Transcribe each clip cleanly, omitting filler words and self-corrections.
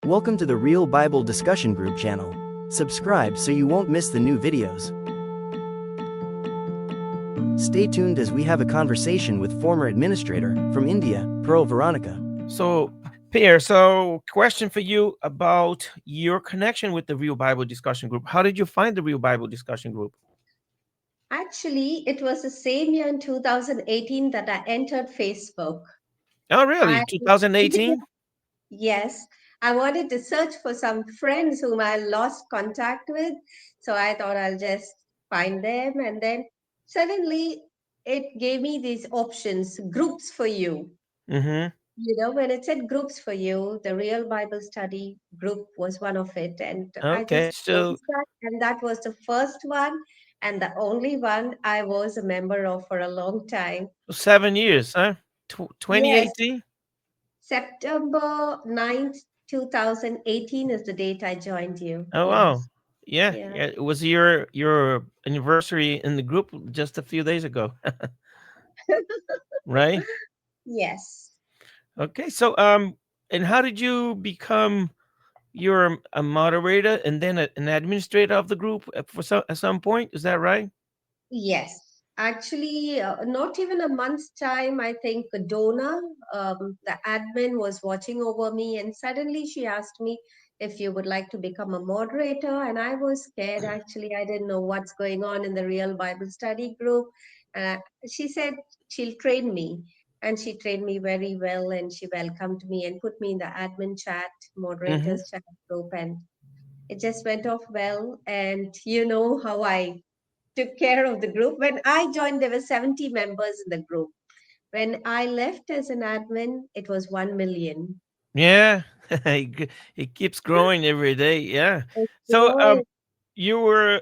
Welcome to the Real Bible Discussion Group channel. Subscribe so you won't miss the new videos. Stay tuned as we have a conversation with former administrator from India, Pearl Veronica. So, Pierre, question for you about your connection with the Real Bible Discussion Group. How did you find the Real Bible Discussion Group? Actually, it was the same year in 2018 that I entered Facebook. Oh, really? I 2018? Yes, I wanted to search for some friends whom I lost contact with. So I thought I'll just find them. And then suddenly it gave me these options, groups for you. Mm-hmm. When it said groups for you, the Real Bible Study group was one of it. And I Okay, just so chose that. And that was the first one and the only one I was a member of for a long time. 7 years, huh? Yes, 2018? September 9th, 2018 is the date I joined you. Oh, wow. Yes. Yeah, Yeah. yeah. It was your anniversary in the group just a few days ago, right? Yes. Okay, so and how did you become you're a moderator and then an administrator of the group at some point? Is that right? Yes. Actually, not even a month's time, I think Donna, the admin, was watching over me, and suddenly she asked me if you would like to become a moderator. And I was scared, actually. I didn't know what's going on in the Real Bible Study group. Uh, she said she'll train me, and she trained me very well, and she welcomed me and put me in the admin chat, Mm-hmm. moderators chat group, and it just went off well. And you know how I took care of the group. When I joined, there were 70 members in the group. When I left as an admin, it was 1 million. Yeah, it keeps growing every day. Yeah. It's So, growing. you were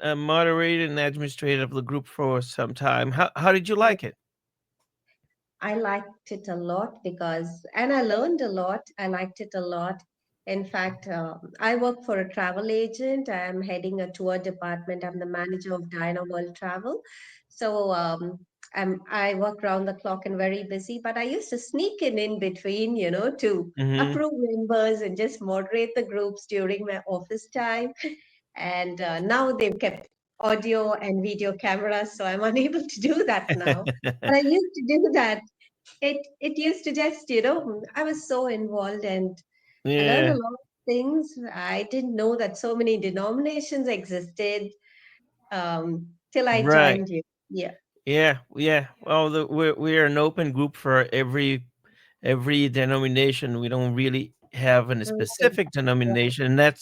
a moderator and administrator of the group for some time. How did you like it? I liked it a lot and I learned a lot. I liked it a lot. In fact, I work for a travel agent. I'm heading a tour department. I'm the manager of Dyna World Travel. So I work round the clock and very busy, but I used to sneak in between, to Mm-hmm. approve members and just moderate the groups during my office time. And now they've kept audio and video cameras, so I'm unable to do that now. But I used to do that. It used to just, I was so involved and I learned a Yeah. lot of things. I didn't know that so many denominations existed till I Right. joined you. Yeah. Yeah. Yeah. Well, we're an open group for every denomination. We don't really have a Mm, specific right, denomination, and that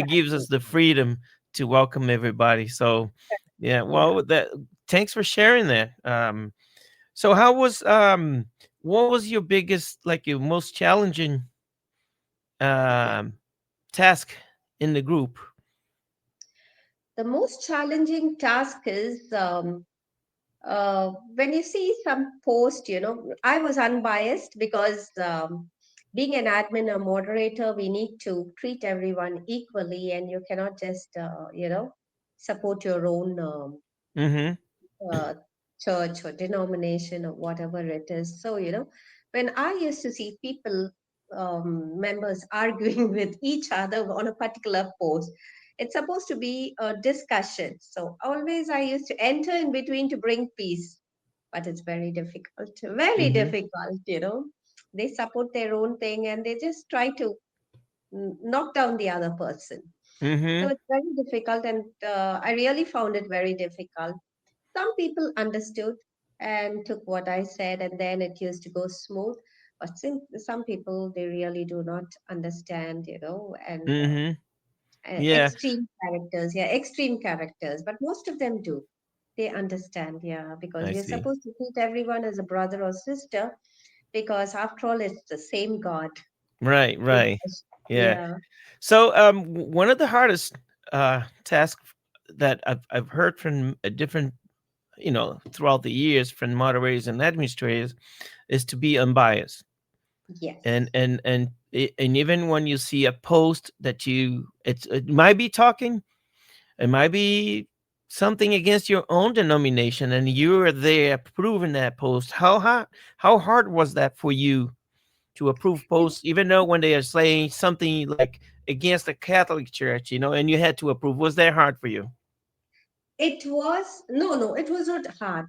gives us exactly. the freedom to welcome everybody. So, yeah. Yeah. Well, that thanks for sharing that. So how was what was your biggest, like your most challenging um task in the group? The most challenging task is when you see some post, I was unbiased because being an admin or moderator, we need to treat everyone equally, and you cannot just, support your own Mm-hmm. uh, church or denomination or whatever it is. So, when I used to see people, members arguing with each other on a particular post, it's supposed to be a discussion. So, always I used to enter in between to bring peace, but it's very Mm-hmm. difficult, They support their own thing and they just try to knock down the other person. So, Mm-hmm. it's very difficult, and I really found it very difficult. Some people understood and took what I said, and then it used to go smooth. But some people, they really do not understand, and Mm-hmm. Yeah. extreme characters. But most of them do. They understand, yeah, because I we are see. supposed to treat everyone as a brother or sister, because after all, it's the same God. Right, In right. flesh. Yeah. Yeah. So one of the hardest tasks that I've heard from a different, throughout the years from moderators and administrators is to be unbiased. and Yes. and and and even when you see a post that it might be talking, it might be something against your own denomination, and you're there approving that post. How hard was that for you to approve It posts, even though when they are saying something like against the Catholic Church, and you had to approve? Was that hard for you? It was, no, no, it was not hard.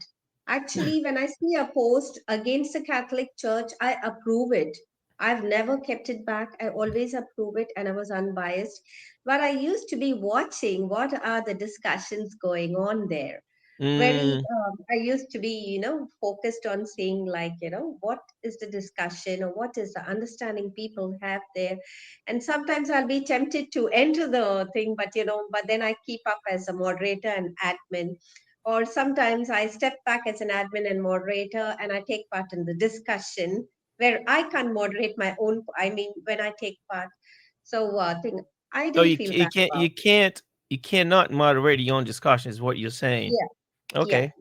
Actually, when I see a post against the Catholic Church, I approve it. I've never kept it back. I always approve it, and I was unbiased. But I used to be watching what are the discussions going on there. Very, Mm, I used to be, focused on seeing, like, what is the discussion or what is the understanding people have there. And sometimes I'll be tempted to enter the thing, but then I keep up as a moderator and admin. Or sometimes I step back as an admin and moderator and I take part in the discussion where I can't moderate my own, I mean, when I take part. So, I oh, didn't feel you bad can't, about it. you cannot moderate your own discussion, is what you're saying. Yeah, yeah, Okay.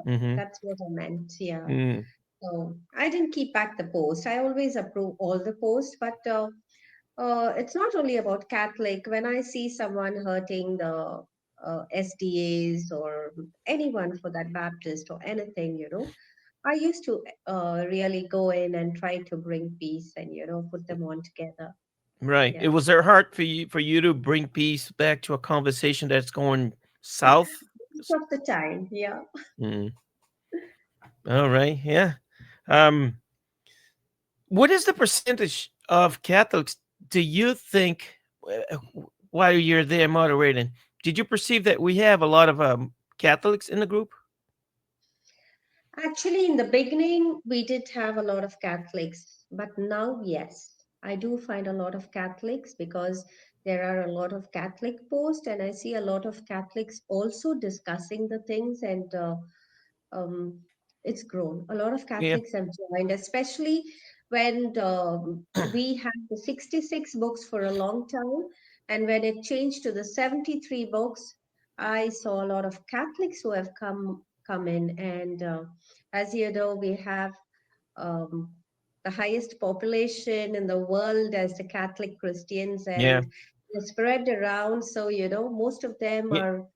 Mm-hmm. that's what I meant. Yeah. Mm, So I didn't keep back the post. I always approve all the posts, but it's not only about Catholic. When I see someone hurting the SDAs or anyone for that Baptist or anything, I used to really go in and try to bring peace and put them on together. right. It Yeah, was there hard for you to bring peace back to a conversation that's going south? most of the time. Yeah. Mm, all right. Yeah. Um, what is the percentage of Catholics do you think, while you're there moderating? Did you perceive that we have a lot of Catholics in the group? Actually, in the beginning, we did have a lot of Catholics, but now, yes, I do find a lot of Catholics because there are a lot of Catholic posts, and I see a lot of Catholics also discussing the things, and um, it's grown. A lot of Yeah. Catholics have joined, especially when we had the 66 books for a long time, and when it changed to the 73 books, I saw a lot of Catholics who have come in, and as you know, we have um, the highest population in the world as the Catholic Christians, Yeah. and they're spread around. So most of them Yeah. are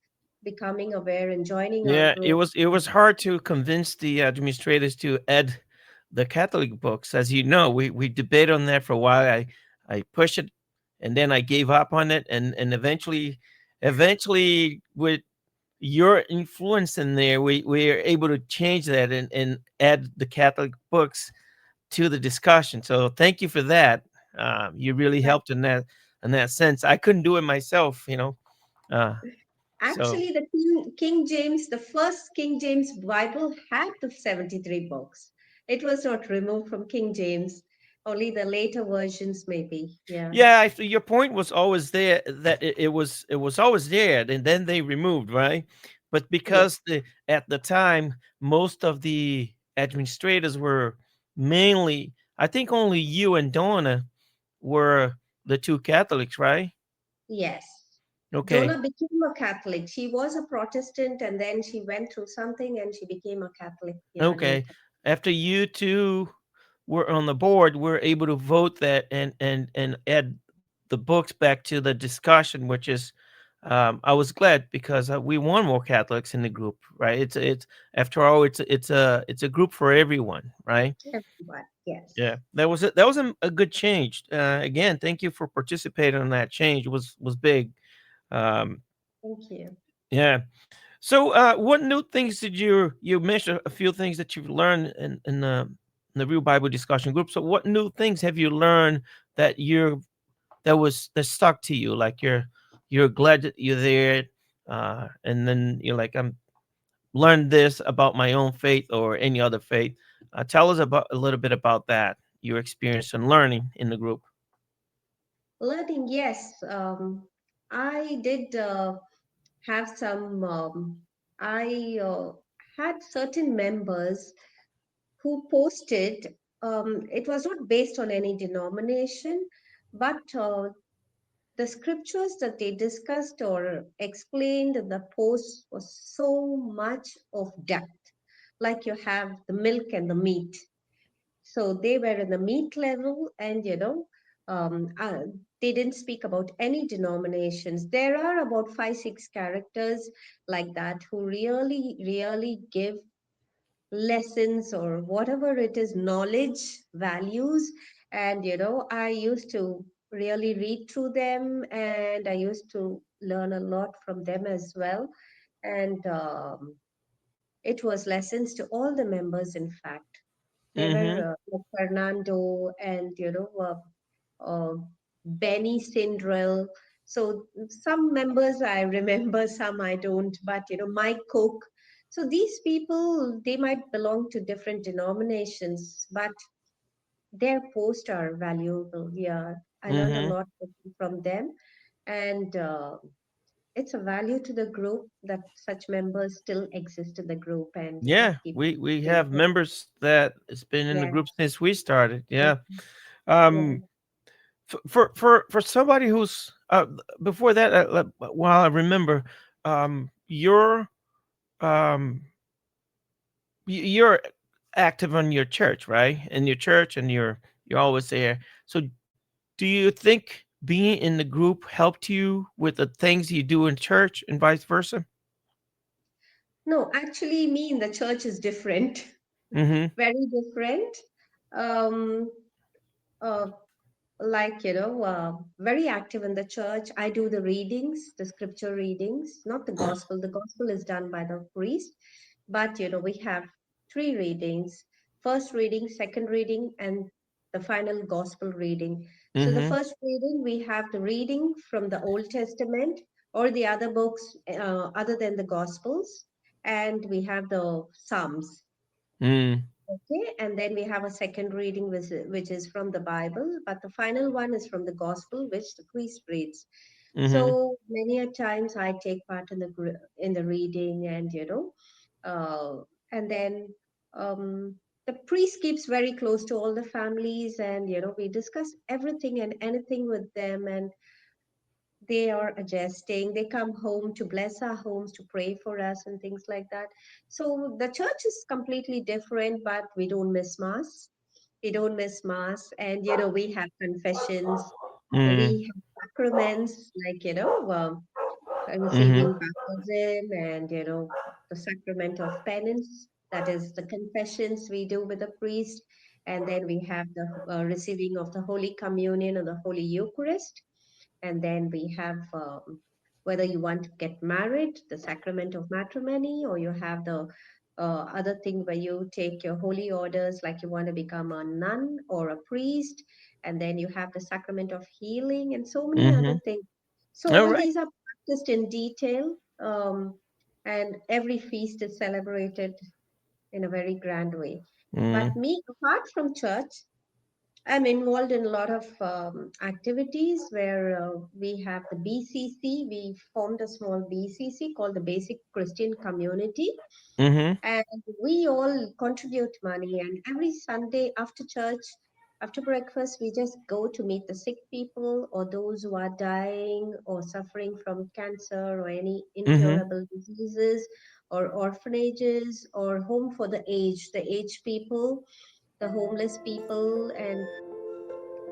becoming aware and joining our Yeah, group. it was hard to convince the administrators to add the Catholic books. As you know, we debated on that for a while. I pushed it, and then I gave up on it, and eventually with your influence in there, we are able to change that and add the Catholic books to the discussion. So thank you for that. You really helped in that sense. I couldn't do it myself. Uh, so Actually, the King James, the first King James Bible had the 73 books. It was not removed from King James, only the later versions, maybe. Yeah. yeah, your point was always there, that it was always there, and then they removed, right? But Yes. because at the time most of the administrators were mainly, I think only you and Donna were the two Catholics, right? Yes. Okay. Donna became a Catholic. She was a Protestant and then she went through something and she became a Catholic, yeah, Okay. later. After you two were on the board, we're able to vote that and add the books back to the discussion, which is, I was glad because we want more Catholics in the group, right? It's after all, it's a group for everyone, right? Everyone. Yes. Yeah, that was a good change. Again, thank you for participating on that change. It was big. Um, Thank you. yeah. So, what new things did you mentioned a few things that you've learned in the Real Bible Discussion Group. So, what new things have you learned that that stuck to you? Like you're glad that you're there, and then you're like, I'm learned this about my own faith or any other faith. Tell us about a little bit about that, your experience and learning in the group. Learning, yes. I did have some, I had certain members who posted, it was not based on any denomination, but the scriptures that they discussed or explained in the post was so much of depth. Like you have the milk and the meat. So they were in the meat level, and they didn't speak about any denominations. There are about 5, 6 characters like that who really, really give lessons or whatever it is, knowledge, values, And I used to really read through them, and I used to learn a lot from them as well. And it was lessons to all the members, in fact. They Mm-hmm. were like Fernando and Benny Sindrell. So some members I remember, some I don't. But Mike Cook. So these people, they might belong to different denominations, but their posts are valuable. Yeah, I learned a Mm-hmm. lot from them, and it's a value to the group that such members still exist in the group, and Yeah, keep we doing have things. members that has been in the Yeah, group since we started. yeah, Yeah. yeah. Um, for somebody who's before that, while I remember, your you're active on your church, right? In your church, and you're always there. So, do you think being in the group helped you with the things you do in church, and vice versa? No, actually, me in the church is different, Mm-hmm. very different. Um, uh, like very active in the church. I do the readings, the scripture readings, not the gospel. The gospel is done by the priest, but we have three readings: first reading, second reading, and the final gospel reading. So the Mm-hmm. first reading, we have the reading from the Old Testament or the other books other than the gospels, and we have the Psalms. Mm. Okay, and then we have a second reading which is from the Bible, but the final one is from the Gospel, which the priest reads. Mm-hmm. So many a times I take part in the reading, and and then the priest keeps very close to all the families, and we discuss everything and anything with them, and they are adjusting. They come home to bless our homes, to pray for us, and things like that. So the church is completely different, but we don't miss mass. We don't miss mass, and we have confessions, Mm. we have sacraments like Mm-hmm. receiving baptism, and the sacrament of penance. That is the confessions we do with the priest, and then we have the receiving of the Holy Communion or the Holy Eucharist, and then we have whether you want to get married, the sacrament of matrimony, or you have the other thing where you take your holy orders, like you want to become a nun or a priest, and then you have the sacrament of healing and so many other Mm-hmm. things. So All all right. these are practiced in detail, and every feast is celebrated in a very grand way. But Mm. me, apart from church, I'm involved in a lot of activities where we have the BCC. We formed a small BCC called the Basic Christian Community, Mm-hmm. and we all contribute money. And every Sunday after church, after breakfast, we just go to meet the sick people or those who are dying or suffering from cancer or any Mm-hmm. incurable diseases, or orphanages or home for the aged people, the homeless people, and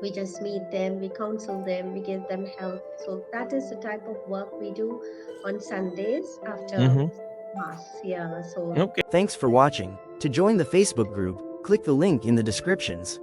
we just meet them, we counsel them, we give them help. So that is the type of work we do on Sundays after Mm-hmm. Mass. Yeah. So Okay. Thanks for watching. To join the Facebook group, click the link in the descriptions.